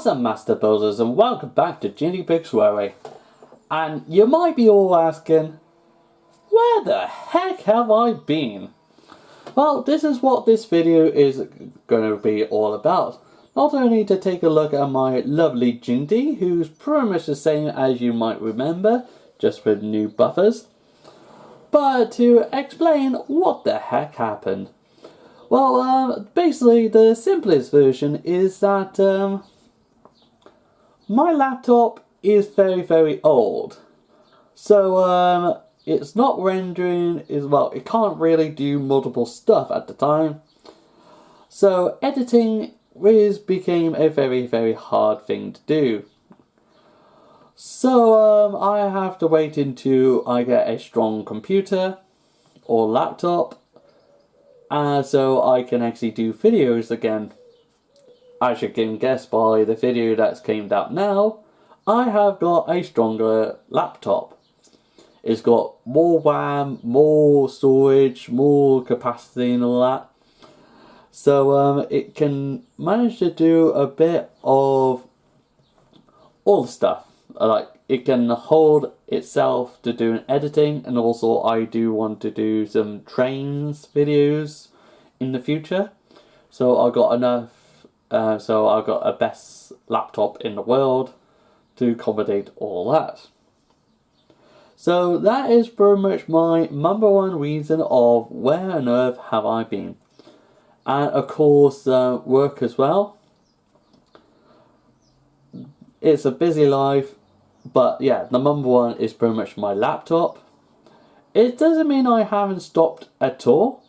What's up, Master Builders, and welcome back to Jinty Pixelary. And you might be all asking, where the heck have I been? Well, this is what this video is going to be all about. Not only to take a look at my lovely Jinty, who's pretty much the same as you might remember, just with new buffers, but to explain what the heck happened. Well, basically the simplest version is that my laptop is very old. So it's not rendering, it can't really do multiple stuff at the time. So editing became a very hard thing to do. So I have to wait until I get a strong computer or laptop, so I can actually do videos again. As you can guess by the video that's came out now, I have got a stronger laptop. It's got more RAM, more storage, more capacity and all that. So it can manage to do a bit of all the stuff. Like, it can hold itself to do editing, and also I do want to do some trains videos in the future. So I got enough. So I've got a best laptop in the world to accommodate all that. So that is pretty much my number one reason of where on earth have I been. And of course work as well. It's a busy life, but yeah, the number one is pretty much my laptop. It doesn't mean I haven't stopped at all.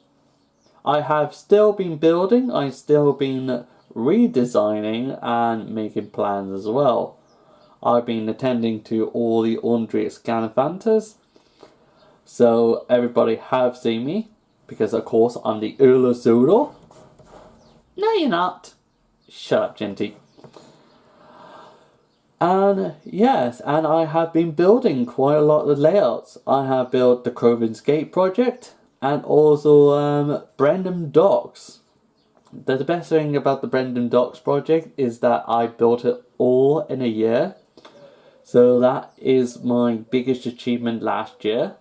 I have still been building, I've still been redesigning and making plans as well. I've been attending to all the Andreas Scanafantas, so everybody have seen me, because of course I'm the Earl of Sodor. No, you're not. Shut up, Jinty. And yes, and I have been building quite a lot of layouts. I have built the Croven's Gate project and also Brendam Docks. The best thing about the Brendam Docks project is that I built it all in a year. So that is my biggest achievement last year.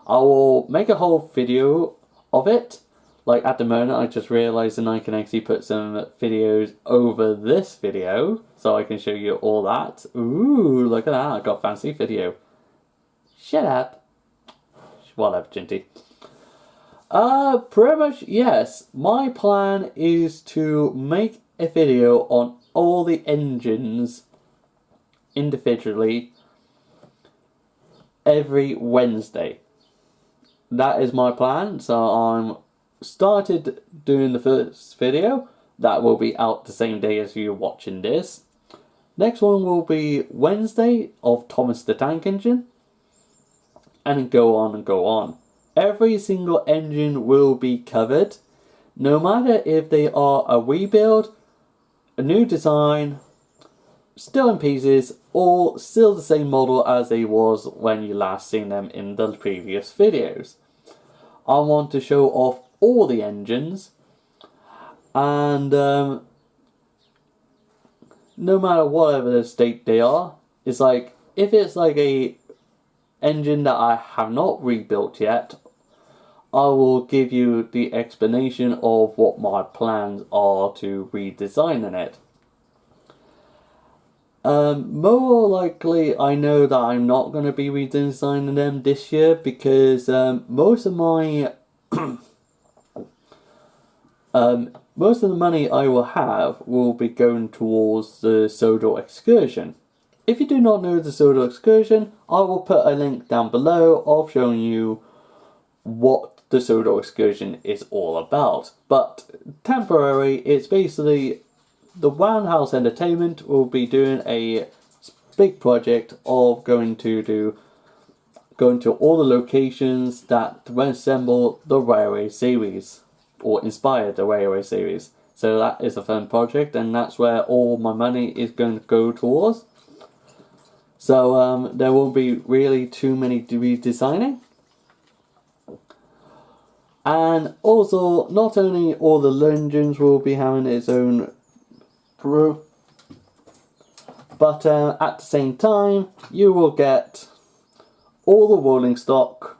I will make a whole video of it. Like, at the moment I just realised that I can actually put some videos over this video, so I can show you all that. Ooh, look at that, I got a fancy video. Shut up. What up, Jinty? Pretty much, yes. My plan is to make a video on all the engines individually every Wednesday. That is my plan. So I'm started doing the first video. That will be out the same day as you're watching this. Next one will be Wednesday of Thomas the Tank Engine. And go on and go on. Every single engine will be covered, no matter if they are a rebuild, a new design, still in pieces, or still the same model as they was when you last seen them in the previous videos. I want to show off all the engines, and no matter whatever the state they are, it's like, if it's like a engine that I have not rebuilt yet, I will give you the explanation of what my plans are to redesign in it. More likely, I know that I'm not going to be redesigning them this year, because most of my most of the money I will have will be going towards the Sodor Excursion. If you do not know the Sodor Excursion, I will put a link down below of showing you what the Sodor Excursion is all about. But temporary, it's basically the Roundhouse Entertainment will be doing a big project of going to all the locations that resemble the Railway series, or inspired the Railway series. So that is a fun project, and that's where all my money is going to go towards. So there won't be really too many redesigning. And also, not only all the engines will be having its own But at the same time, you will get all the rolling stock.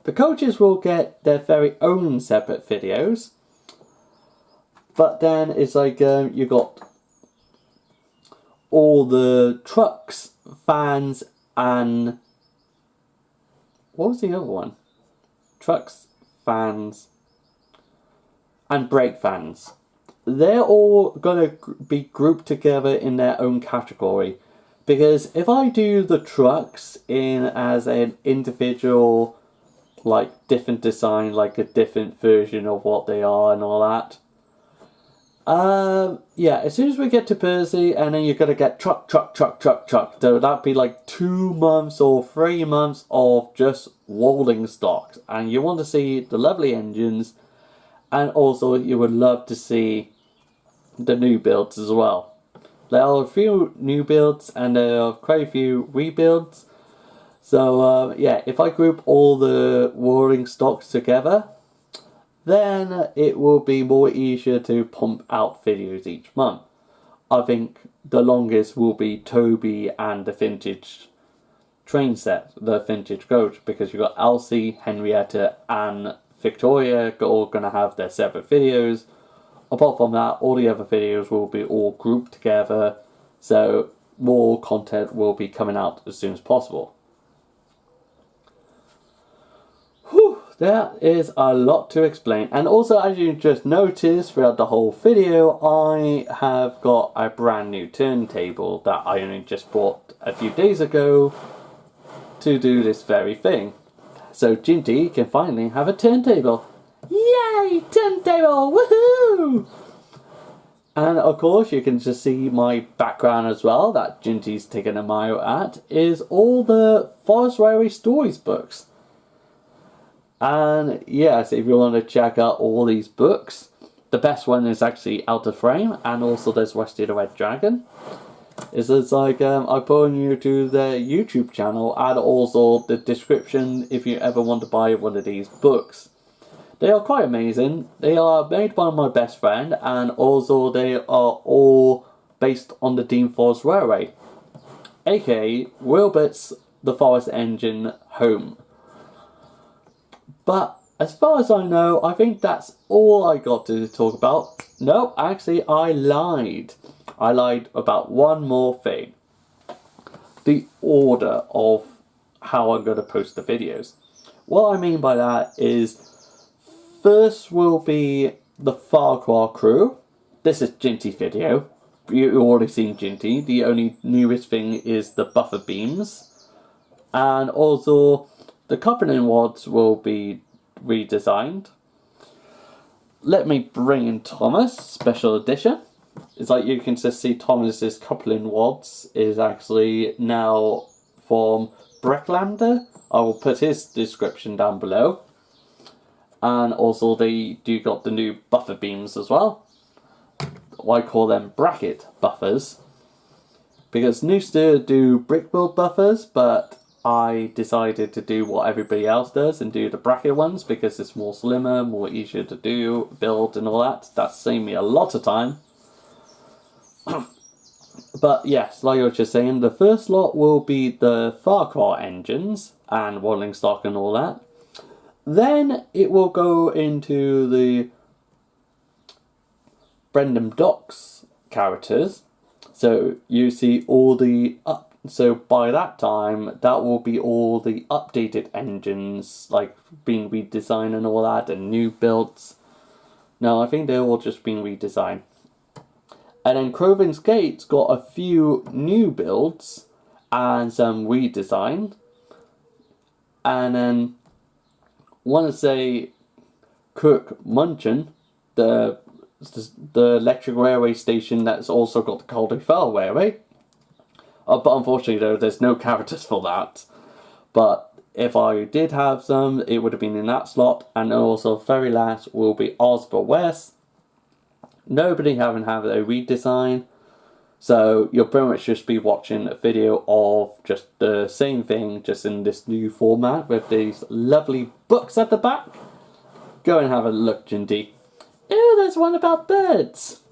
The coaches will get their very own separate videos. But then it's like you got all the trucks, fans, and what was the other one? Trucks, fans, and brake fans. They're all going to be grouped together in their own category. Because if I do the trucks in as an individual, like different design, like a different version of what they are and all that. Yeah, as soon as we get to Percy, and then you're going to get truck. So that'd be like 2 months or 3 months of just rolling stocks. And you want to see the lovely engines, and also you would love to see the new builds as well. There are a few new builds, and there are quite a few rebuilds. So, yeah, if I group all the rolling stocks together, then it will be more easier to pump out videos each month. I think the longest will be Toby and the vintage train set, the vintage coach, because you've got Elsie, Henrietta, and Victoria all going to have their separate videos. Apart from that, all the other videos will be all grouped together, so more content will be coming out as soon as possible. Whew, that is a lot to explain. And also, as you just noticed throughout the whole video, I have got a brand new turntable that I only just bought a few days ago to do this very thing. So Jinty can finally have a turntable. Yay! Turntable! Woohoo! And of course, you can just see my background as well, that Jinty's taken a mile at, is all the Forest Railway Stories books. And yes, if you want to check out all these books, the best one is actually Out of Frame, and also there's Rusty the Red Dragon. It's like, I put on you to the YouTube channel, and also the description if you ever want to buy one of these books. They are quite amazing. They are made by my best friend, and also they are all based on the Dean Forest Railway, aka Wilbert's The Forest Engine home. But as far as I know, I think that's all I got to talk about. No, actually I lied. I lied about one more thing. The order of how I'm going to post the videos. What I mean by that is, first will be the Farquhar crew. This is Jinty's video. You've already seen Jinty. The only newest thing is the buffer beams. And also, the coupling rods will be redesigned. Let me bring in Thomas, special edition. It's like you can just see Thomas's coupling rods is actually now from Brecklander. I will put his description down below. And also they do got the new buffer beams as well. I call them bracket buffers. Because Nooster do brick build buffers, but I decided to do what everybody else does and do the bracket ones because it's more slimmer, more easier to do, build and all that. That saved me a lot of time. But yes, like I was just saying, the first lot will be the Farquhar engines and rolling stock and all that. Then it will go into the Brendan Docks characters. So you see all the so by that time, that will be all the updated engines, like being redesigned and all that, and new builds. No, I think they're all just being redesigned. And then Crowvin's Gate's got a few new builds and some redesign. And then, want to say Kirk Munchin, the electric railway station that's also got the Calder Fell Railway. But unfortunately though, there's no characters for that. But if I did have some, it would have been in that slot. And also very last will be Osborne West. Nobody haven't had a redesign. So you'll pretty much just be watching a video of just the same thing, just in this new format with these lovely books at the back. Go and have a look, Jinty. Oh, there's one about birds.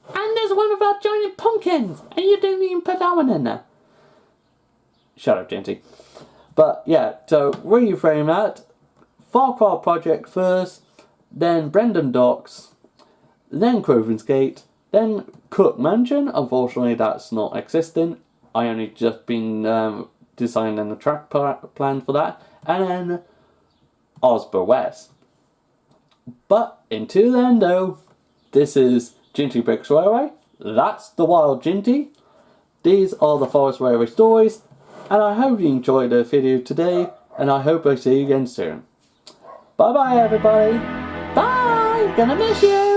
And there's one about joining pumpkins, and you didn't even put that one in there. Shut up, Jinty. But yeah, so reframe that. Far Cry Project first, then Brendan Docks, then Crovens Gate, then Cook Mansion. Unfortunately, that's not existing. I only just been designing the track plan for that. And then Osber West. But until then, though, this is Jinty Bricks Railway. That's the Wild Jinty. These are the Forest Railway stories. And I hope you enjoyed the video today. And I hope I see you again soon. Bye bye, everybody. Bye. Gonna miss you.